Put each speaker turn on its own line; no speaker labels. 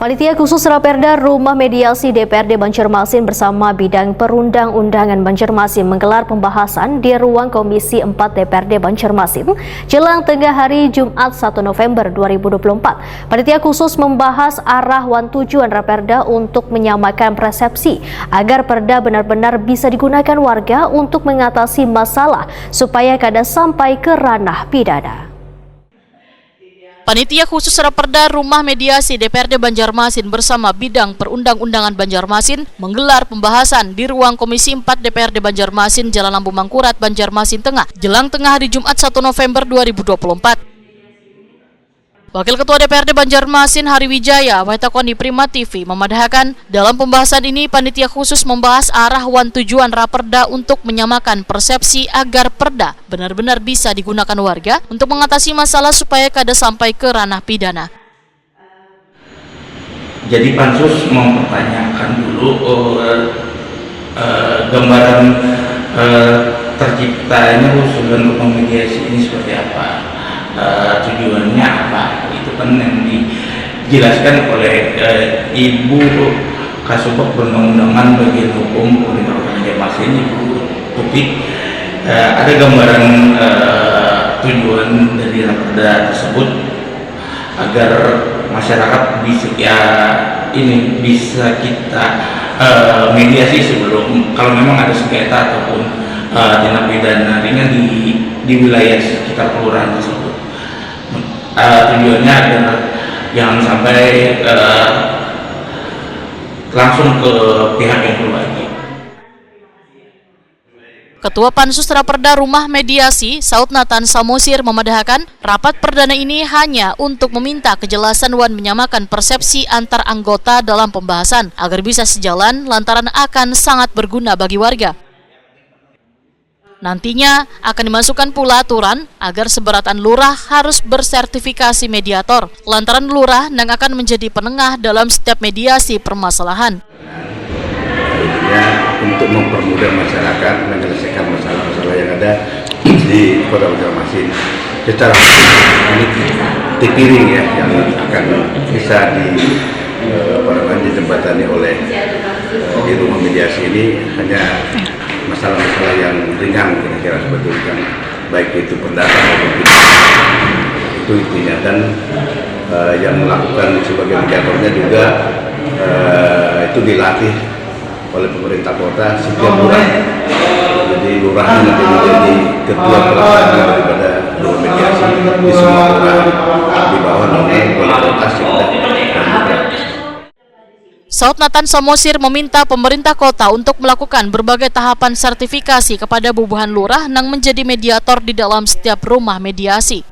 Panitia khusus Raperda Rumah Mediasi DPRD Banjarmasin bersama Bidang Perundang-undangan Banjarmasin menggelar pembahasan di ruang Komisi 4 DPRD Banjarmasin jelang tengah hari Jumat 1 November 2024. Panitia khusus membahas arah wan tujuan Raperda untuk menyamakan persepsi agar perda benar-benar bisa digunakan warga untuk mengatasi masalah supaya kada sampai ke ranah pidana.
Panitia khusus Raperda Rumah Mediasi DPRD Banjarmasin bersama Bidang Perundang-undangan Banjarmasin menggelar pembahasan di ruang Komisi 4 DPRD Banjarmasin Jalan Lampu Mangkurat, Banjarmasin Tengah, jelang tengah hari Jumat 1 November 2024. Wakil Ketua DPRD Banjarmasin Hari Wijaya, Waitakoni Prima TV, memadahkan dalam pembahasan ini panitia khusus membahas arah wan tujuan Raperda untuk menyamakan persepsi agar perda benar-benar bisa digunakan warga untuk mengatasi masalah supaya kada sampai ke ranah pidana.
Jadi pansus mempertanyakan dulu gambaran terciptanya usulan untuk memediasi ini seperti apa, tujuannya apa, itu kan yang dijelaskan oleh Ibu Kasubag Perundang-undangan Bagian Hukum Pemerintah Kota Banjarmasin, Ibu Tutik. Ada gambaran tujuan dari Raperda tersebut agar masyarakat bisa kita mediasi sebelum, kalau memang ada sengketa ataupun tindak pidana ringan di wilayah sekitar kelurahan tersebut. Tujuannya adalah jangan sampai langsung ke pihak yang berwajib.
Ketua Pansus Raperda Rumah Mediasi, Saud Nathan Samosir, memadahkan rapat perdana ini hanya untuk meminta kejelasan wan menyamakan persepsi antar anggota dalam pembahasan agar bisa sejalan lantaran akan sangat berguna bagi warga. Nantinya akan dimasukkan pula aturan agar seberatan lurah harus bersertifikasi mediator, lantaran lurah yang akan menjadi penengah dalam setiap mediasi permasalahan.
Untuk mempermudah masyarakat menyelesaikan masalah-masalah yang ada di Kota Banjarmasin. Secara ini tipiring ya yang akan bisa dijembatani oleh di rumah mediasi ini hanya masalah-masalah yang ringan kira-kira seperti itu, baik itu perdata maupun pidana, itu intinya. Dan yang melakukan sebagai mediatornya juga itu dilatih oleh pemerintah kota setiap lurah. Jadi lurahnya nanti menjadi ketua pelaksana daripada rumah mediasi di semua kelurahan di bawah naungan wali kota Sekda.
Saud Nathan Samosir meminta pemerintah kota untuk melakukan berbagai tahapan sertifikasi kepada bubuhan lurah yang menjadi mediator di dalam setiap rumah mediasi.